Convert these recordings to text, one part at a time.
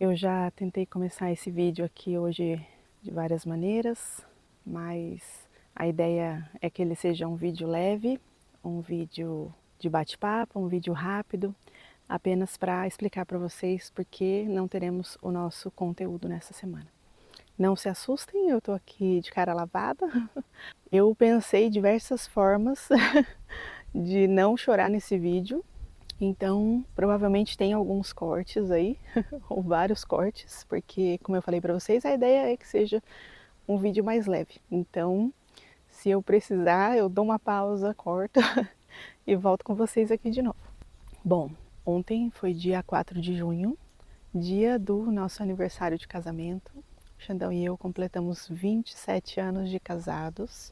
Eu já tentei começar esse vídeo aqui hoje de várias maneiras, mas a ideia é que ele seja um vídeo leve, um vídeo de bate-papo, um vídeo rápido, apenas para explicar para vocês por que não teremos o nosso conteúdo nessa semana. Não se assustem, eu estou aqui de cara lavada. Eu pensei diversas formas de não chorar nesse vídeo, então provavelmente tem alguns cortes aí, ou vários cortes, porque como eu falei para vocês, a ideia é que seja um vídeo mais leve. Então, se eu precisar, eu dou uma pausa, corto e volto com vocês aqui de novo. Bom, ontem foi dia 4 de junho, dia do nosso aniversário de casamento. Xandão e eu completamos 27 anos de casados,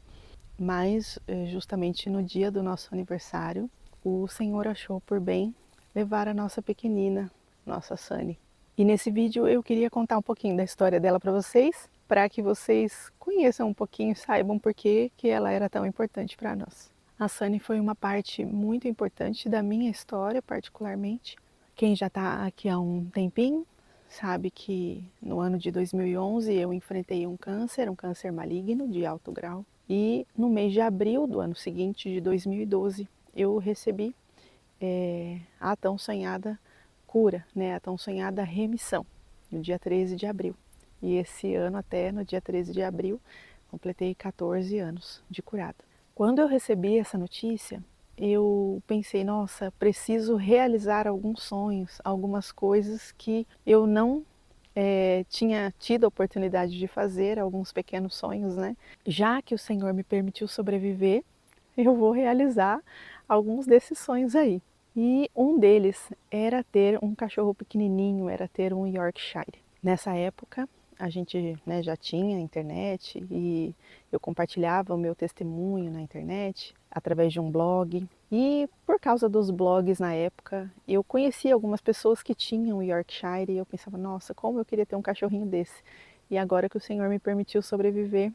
mas justamente no dia do nosso aniversário, o Senhor achou por bem levar a nossa pequenina, nossa Sunny. E nesse vídeo eu queria contar um pouquinho da história dela para que vocês conheçam um pouquinho e saibam por que ela era tão importante para nós. A Sunny foi uma parte muito importante da minha história, particularmente. Quem já está aqui há um tempinho sabe que no ano de 2011 eu enfrentei um câncer maligno de alto grau. E no mês de abril do ano seguinte, de 2012, eu recebi a tão sonhada cura, né, a tão sonhada remissão, no dia 13 de abril. E esse ano, até no dia 13 de abril, completei 14 anos de curada. Quando eu recebi essa notícia, eu pensei, nossa, preciso realizar alguns sonhos, algumas coisas que eu não tinha tido a oportunidade de fazer, alguns pequenos sonhos, né? Já que o Senhor me permitiu sobreviver, eu vou realizar alguns desses sonhos aí. E um deles era ter um cachorro pequenininho, era ter um Yorkshire. Nessa época, a gente, né, já tinha internet e eu compartilhava o meu testemunho na internet através de um blog. E por causa dos blogs na época, eu conhecia algumas pessoas que tinham Yorkshire e eu pensava, nossa, como eu queria ter um cachorrinho desse. E agora que o Senhor me permitiu sobreviver,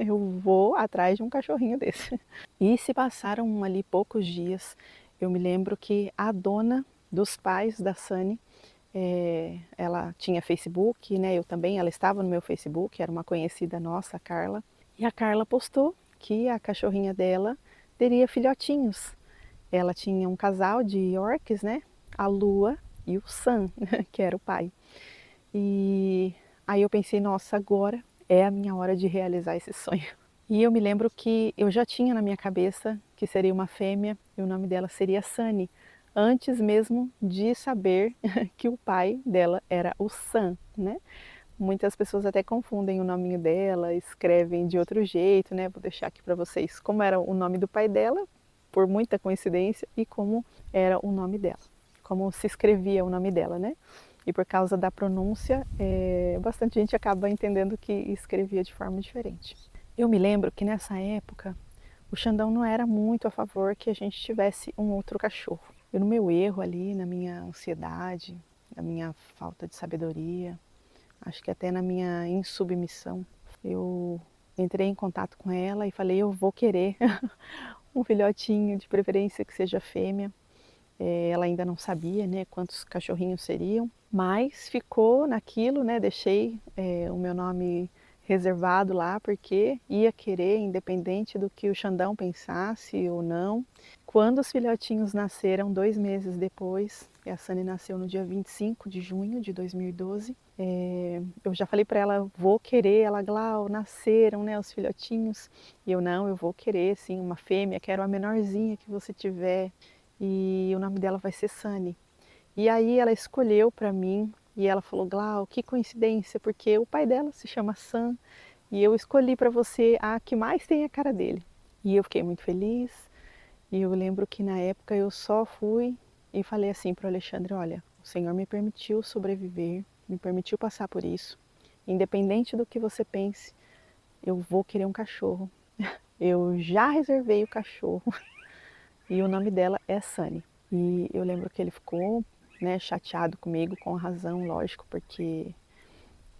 eu vou atrás de um cachorrinho desse. E se passaram ali poucos dias, eu me lembro que a dona dos pais da Sunny, ela tinha Facebook, né? Eu também, ela estava no meu Facebook, era uma conhecida nossa, a Carla. E a Carla postou que a cachorrinha dela teria filhotinhos. Ela tinha um casal de Yorks, né? A Lua e o Sam, que era o pai. E aí eu pensei, nossa, agora é a minha hora de realizar esse sonho. E eu me lembro que eu já tinha na minha cabeça que seria uma fêmea e o nome dela seria Sunny, antes mesmo de saber que o pai dela era o Sam, né? Muitas pessoas até confundem o nominho dela, escrevem de outro jeito, né? Vou deixar aqui para vocês como era o nome do pai dela, por muita coincidência, e como era o nome dela, como se escrevia o nome dela, né? E por causa da pronúncia, bastante gente acaba entendendo que escrevia de forma diferente. Eu me lembro que nessa época o Xandão não era muito a favor que a gente tivesse um outro cachorro. Eu, no meu erro ali, na minha ansiedade, na minha falta de sabedoria, acho que até na minha insubmissão, eu entrei em contato com ela e falei, eu vou querer um filhotinho, de preferência que seja fêmea. Ela ainda não sabia, né, quantos cachorrinhos seriam, mas ficou naquilo, né, deixei o meu nome reservado lá porque ia querer, independente do que o Xandão pensasse ou não. Quando os filhotinhos nasceram, 2 meses depois, e a Sunny nasceu no dia 25 de junho de 2012, eu já falei para ela, vou querer, ela, Glau, nasceram, né, os filhotinhos, e eu, não, eu vou querer sim uma fêmea, quero a menorzinha que você tiver, e o nome dela vai ser Sunny. E aí ela escolheu para mim, e ela falou, Glau, que coincidência, porque o pai dela se chama Sam, e eu escolhi para você a que mais tem a cara dele. E eu fiquei muito feliz, e eu lembro que na época eu só fui e falei assim para o Alexandre, olha, o Senhor me permitiu sobreviver, me permitiu passar por isso, independente do que você pense, eu vou querer um cachorro. Eu já reservei o cachorro e o nome dela é Sunny. E eu lembro que ele ficou, né, chateado comigo, com razão, lógico, porque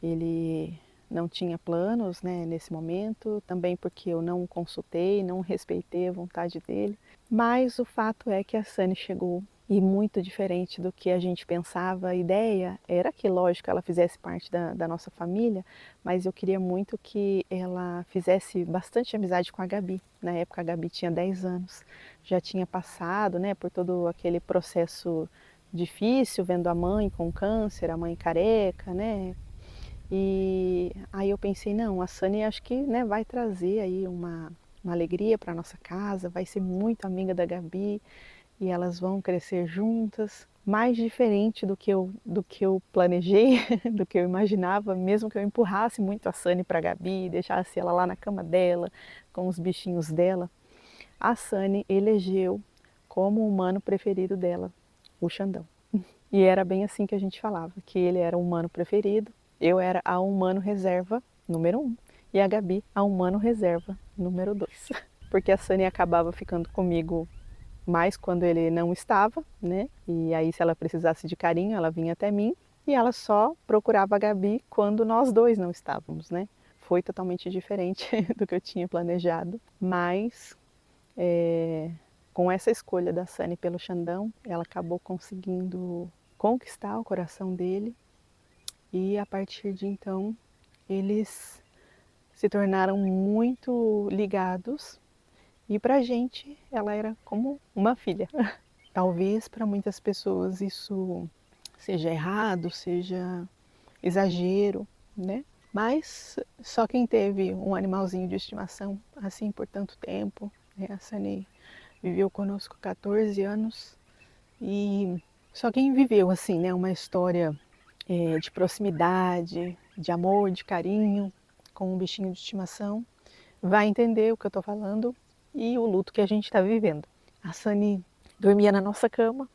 ele não tinha planos, né, nesse momento, também porque eu não o consultei, não respeitei a vontade dele. Mas o fato é que a Sunny chegou e muito diferente do que a gente pensava. A ideia era que, lógico, ela fizesse parte da nossa família, mas eu queria muito que ela fizesse bastante amizade com a Gabi. Na época a Gabi tinha 10 anos, já tinha passado, né, por todo aquele processo difícil, vendo a mãe com câncer, a mãe careca, né? E aí eu pensei, não, a Sunny acho que, né, vai trazer aí uma alegria para nossa casa, vai ser muito amiga da Gabi e elas vão crescer juntas. Mais diferente do que eu planejei, do que eu imaginava, mesmo que eu empurrasse muito a Sunny para a Gabi, deixasse ela lá na cama dela, com os bichinhos dela, a Sunny elegeu como o humano preferido dela, o Xandão. E era bem assim que a gente falava, que ele era o humano preferido, eu era a humano reserva número 1 e a Gabi a humano reserva número 2. Porque a Sunny acabava ficando comigo mais quando ele não estava, né? E aí se ela precisasse de carinho, ela vinha até mim e ela só procurava a Gabi quando nós dois não estávamos, né? Foi totalmente diferente do que eu tinha planejado, mas com essa escolha da Sunny pelo Xandão, ela acabou conseguindo conquistar o coração dele e a partir de então eles se tornaram muito ligados e pra gente ela era como uma filha. Talvez para muitas pessoas isso seja errado, seja exagero, né? Mas só quem teve um animalzinho de estimação assim por tanto tempo, né? A Sunny viveu conosco 14 anos e só quem viveu assim, né, uma história de proximidade, de amor, de carinho com um bichinho de estimação, vai entender o que eu estou falando e o luto que a gente está vivendo. A Sunny dormia na nossa cama,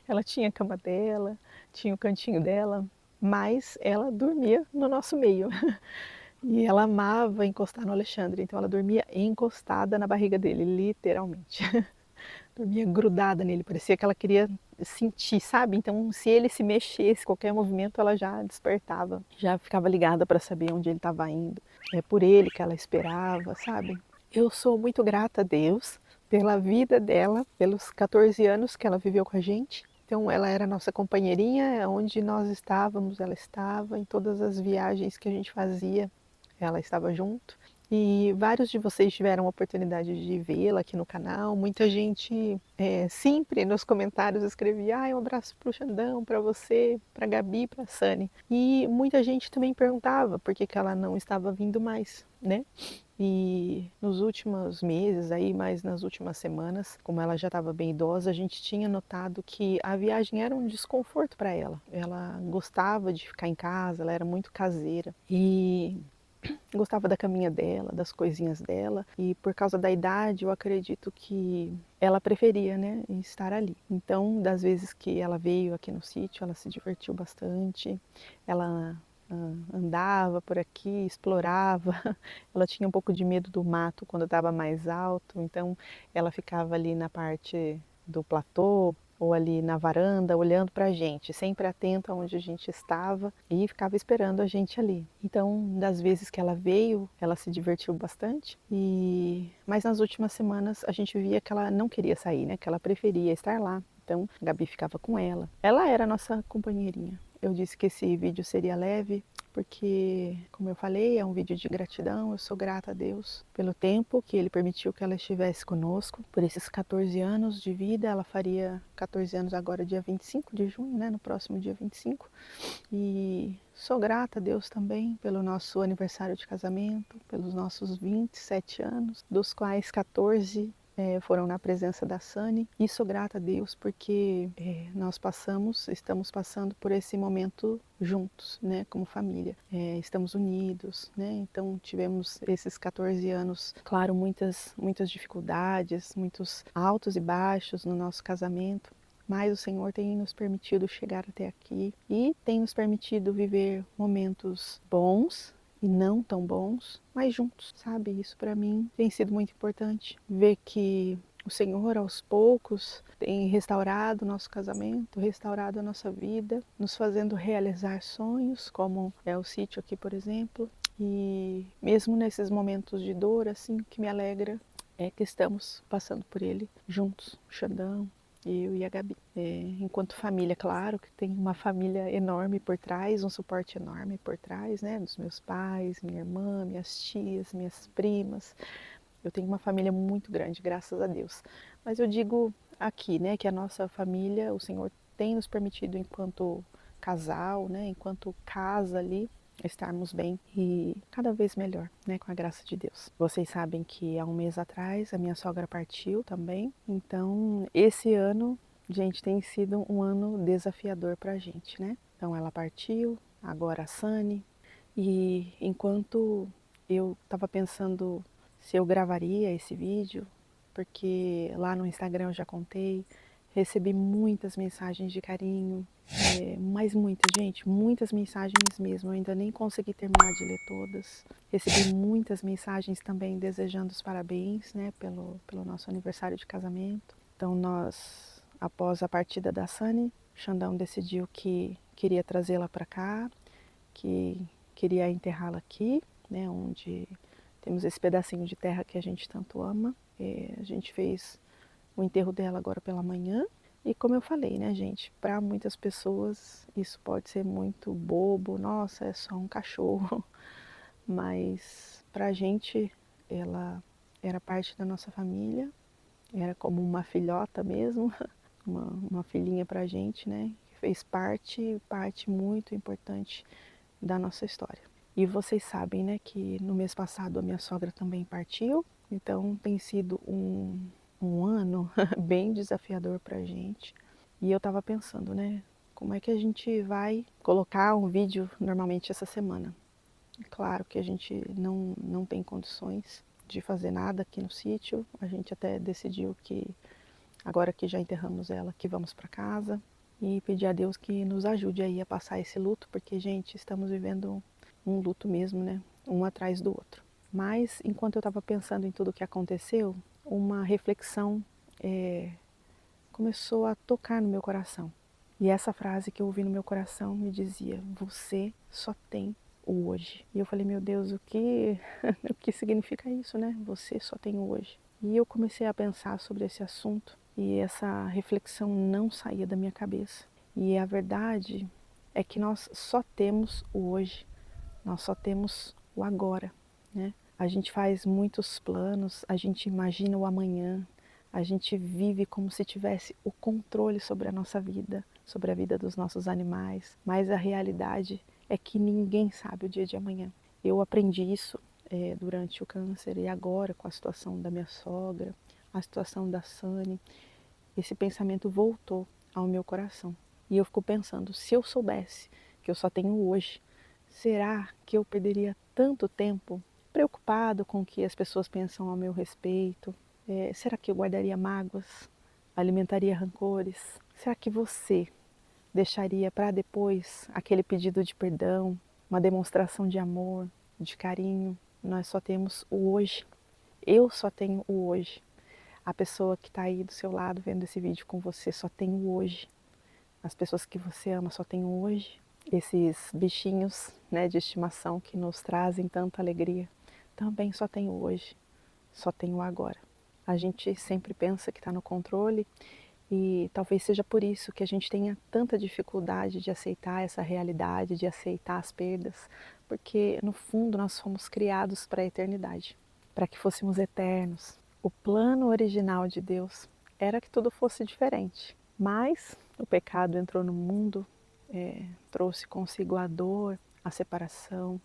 ela tinha a cama dela, tinha o cantinho dela, mas ela dormia no nosso meio. E ela amava encostar no Alexandre, então ela dormia encostada na barriga dele, literalmente. Dormia grudada nele, parecia que ela queria sentir, sabe? Então, se ele se mexesse, qualquer movimento, ela já despertava, já ficava ligada para saber onde ele estava indo. É por ele que ela esperava, sabe? Eu sou muito grata a Deus pela vida dela, pelos 14 anos que ela viveu com a gente. Então, ela era nossa companheirinha, onde nós estávamos, ela estava, em todas as viagens que a gente fazia, ela estava junto. E vários de vocês tiveram a oportunidade de vê-la aqui no canal. Muita gente sempre nos comentários escrevia um abraço para o Xandão, para você, para a Gabi, para a Sunny. E muita gente também perguntava por que ela não estava vindo mais, né? E nos últimos meses, aí, mais nas últimas semanas, como ela já estava bem idosa, a gente tinha notado que a viagem era um desconforto para ela. Ela gostava de ficar em casa, ela era muito caseira. E gostava da caminha dela, das coisinhas dela, e por causa da idade eu acredito que ela preferia, né, estar ali. Então, das vezes que ela veio aqui no sítio, ela se divertiu bastante, ela andava por aqui, explorava, ela tinha um pouco de medo do mato quando estava mais alto, então ela ficava ali na parte do platô, ou ali na varanda, olhando para a gente, sempre atenta onde a gente estava e ficava esperando a gente ali. Então, das vezes que ela veio, ela se divertiu bastante. Mas nas últimas semanas a gente via que ela não queria sair, né? Que ela preferia estar lá. Então, a Gabi ficava com ela. Ela era a nossa companheirinha. Eu disse que esse vídeo seria leve, porque, como eu falei, é um vídeo de gratidão. Eu sou grata a Deus pelo tempo que Ele permitiu que ela estivesse conosco, por esses 14 anos de vida. Ela faria 14 anos agora, dia 25 de junho, né? No próximo dia 25. E sou grata a Deus também pelo nosso aniversário de casamento, pelos nossos 27 anos, dos quais 14 foram na presença da Sunny. E sou grata a Deus porque nós estamos passando por esse momento juntos, né, como família. Estamos unidos, né, então tivemos esses 14 anos, claro, muitas dificuldades, muitos altos e baixos no nosso casamento. Mas o Senhor tem nos permitido chegar até aqui e tem nos permitido viver momentos bons e não tão bons, mas juntos, sabe? Isso para mim tem sido muito importante. Ver que o Senhor, aos poucos, tem restaurado o nosso casamento, restaurado a nossa vida, nos fazendo realizar sonhos, como é o sítio aqui, por exemplo. E mesmo nesses momentos de dor, assim, o que me alegra é que estamos passando por ele juntos, o Xandão, eu e a Gabi. Enquanto família, claro que tem uma família enorme por trás, um suporte enorme por trás, né? Dos meus pais, minha irmã, minhas tias, minhas primas. Eu tenho uma família muito grande, graças a Deus. Mas eu digo aqui, né, que a nossa família, o Senhor tem nos permitido enquanto casal, né, enquanto casa ali, estarmos bem e cada vez melhor, né, com a graça de Deus. Vocês sabem que há um mês atrás a minha sogra partiu também, então esse ano, gente, tem sido um ano desafiador pra gente, né? Então ela partiu, agora a Sani, e enquanto eu estava pensando se eu gravaria esse vídeo, porque lá no Instagram eu já contei, recebi muitas mensagens de carinho, mas muitas, gente, muitas mensagens mesmo. Eu ainda nem consegui terminar de ler todas. Recebi muitas mensagens também desejando os parabéns, né, pelo nosso aniversário de casamento. Então nós, após a partida da Sani, Xandão decidiu que queria trazê-la para cá, que queria enterrá-la aqui, né, onde temos esse pedacinho de terra que a gente tanto ama. A gente fez o enterro dela agora pela manhã. E como eu falei, né, gente, para muitas pessoas isso pode ser muito bobo, nossa, é só um cachorro. Mas para a gente ela era parte da nossa família, era como uma filhota mesmo, uma filhinha para a gente, né, que fez parte muito importante da nossa história. E vocês sabem, né, que no mês passado a minha sogra também partiu, então tem sido um ano bem desafiador para a gente. E eu estava pensando, né, como é que a gente vai colocar um vídeo normalmente essa semana. Claro que a gente não tem condições de fazer nada aqui no sítio, a gente até decidiu que agora que já enterramos ela, que vamos para casa e pedir a Deus que nos ajude aí a passar esse luto, porque, gente, estamos vivendo um luto mesmo, né? Um atrás do outro. Mas, enquanto eu estava pensando em tudo o que aconteceu, uma reflexão começou a tocar no meu coração. E essa frase que eu ouvi no meu coração me dizia: você só tem o hoje. E eu falei: meu Deus, o que, o que significa isso, né? Você só tem o hoje. E eu comecei a pensar sobre esse assunto e essa reflexão não saía da minha cabeça. E a verdade é que nós só temos o hoje, nós só temos o agora, né? A gente faz muitos planos, a gente imagina o amanhã, a gente vive como se tivesse o controle sobre a nossa vida, sobre a vida dos nossos animais, mas a realidade é que ninguém sabe o dia de amanhã. Eu aprendi isso durante o câncer e agora com a situação da minha sogra, a situação da Sani, esse pensamento voltou ao meu coração. E eu fico pensando, se eu soubesse que eu só tenho hoje, será que eu perderia tanto tempo preocupado com o que as pessoas pensam ao meu respeito? Será que eu guardaria mágoas? Alimentaria rancores? Será que você deixaria para depois aquele pedido de perdão, uma demonstração de amor, de carinho? Nós só temos o hoje. Eu só tenho o hoje. A pessoa que está aí do seu lado vendo esse vídeo com você só tem o hoje. As pessoas que você ama só tem o hoje. Esses bichinhos, né, de estimação que nos trazem tanta alegria também só tem o hoje, só tem o agora. A gente sempre pensa que está no controle e talvez seja por isso que a gente tenha tanta dificuldade de aceitar essa realidade, de aceitar as perdas, porque no fundo nós fomos criados para a eternidade, para que fôssemos eternos. O plano original de Deus era que tudo fosse diferente, mas o pecado entrou no mundo, trouxe consigo a dor, a separação,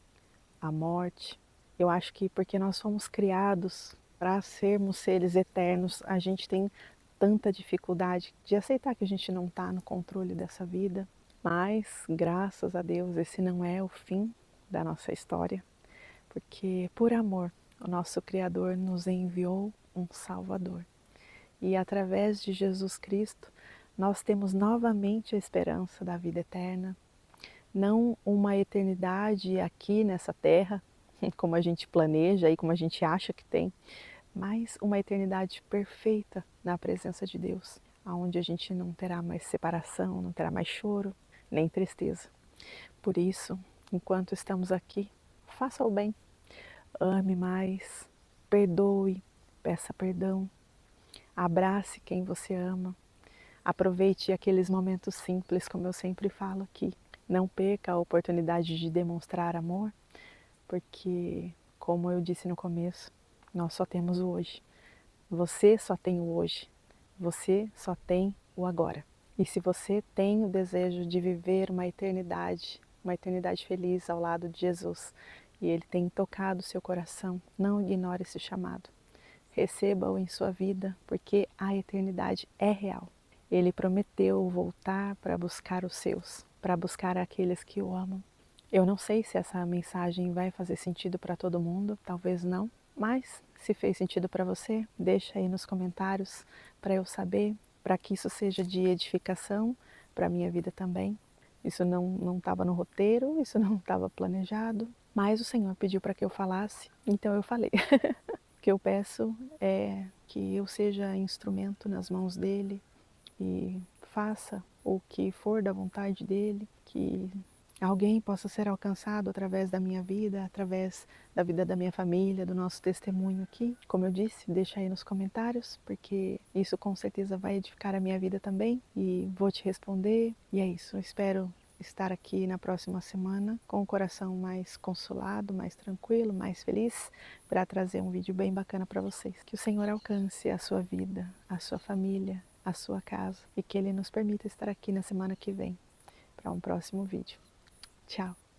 a morte. Eu acho que porque nós fomos criados para sermos seres eternos, a gente tem tanta dificuldade de aceitar que a gente não está no controle dessa vida. Mas, graças a Deus, esse não é o fim da nossa história, porque por amor, o nosso Criador nos enviou um Salvador. E através de Jesus Cristo, nós temos novamente a esperança da vida eterna, não uma eternidade aqui nessa terra, como a gente planeja e como a gente acha que tem, mas uma eternidade perfeita na presença de Deus, onde a gente não terá mais separação, não terá mais choro, nem tristeza. Por isso, enquanto estamos aqui, faça o bem, ame mais, perdoe, peça perdão, abrace quem você ama, Aproveite aqueles momentos simples, como eu sempre falo aqui. Não perca a oportunidade de demonstrar amor, porque, como eu disse no começo, nós só temos o hoje. Você só tem o hoje. Você só tem o agora. E se você tem o desejo de viver uma eternidade feliz ao lado de Jesus, e Ele tem tocado o seu coração, não ignore esse chamado. Receba-o em sua vida, porque a eternidade é real. Ele prometeu voltar para buscar os seus, para buscar aqueles que o amam. Eu não sei se essa mensagem vai fazer sentido para todo mundo, talvez não, mas se fez sentido para você, deixa aí nos comentários para eu saber, para que isso seja de edificação para a minha vida também. Isso não estava no roteiro, isso não estava planejado, mas o Senhor pediu para que eu falasse, então eu falei. O que eu peço é que eu seja instrumento nas mãos dele e faça o que for da vontade dele, que alguém possa ser alcançado através da minha vida, através da vida da minha família, do nosso testemunho aqui. Como eu disse, deixa aí nos comentários, porque isso com certeza vai edificar a minha vida também e vou te responder. E é isso, eu espero estar aqui na próxima semana com o coração mais consolado, mais tranquilo, mais feliz, para trazer um vídeo bem bacana para vocês. Que o Senhor alcance a sua vida, a sua família, a sua casa e que Ele nos permita estar aqui na semana que vem para um próximo vídeo. Tchau!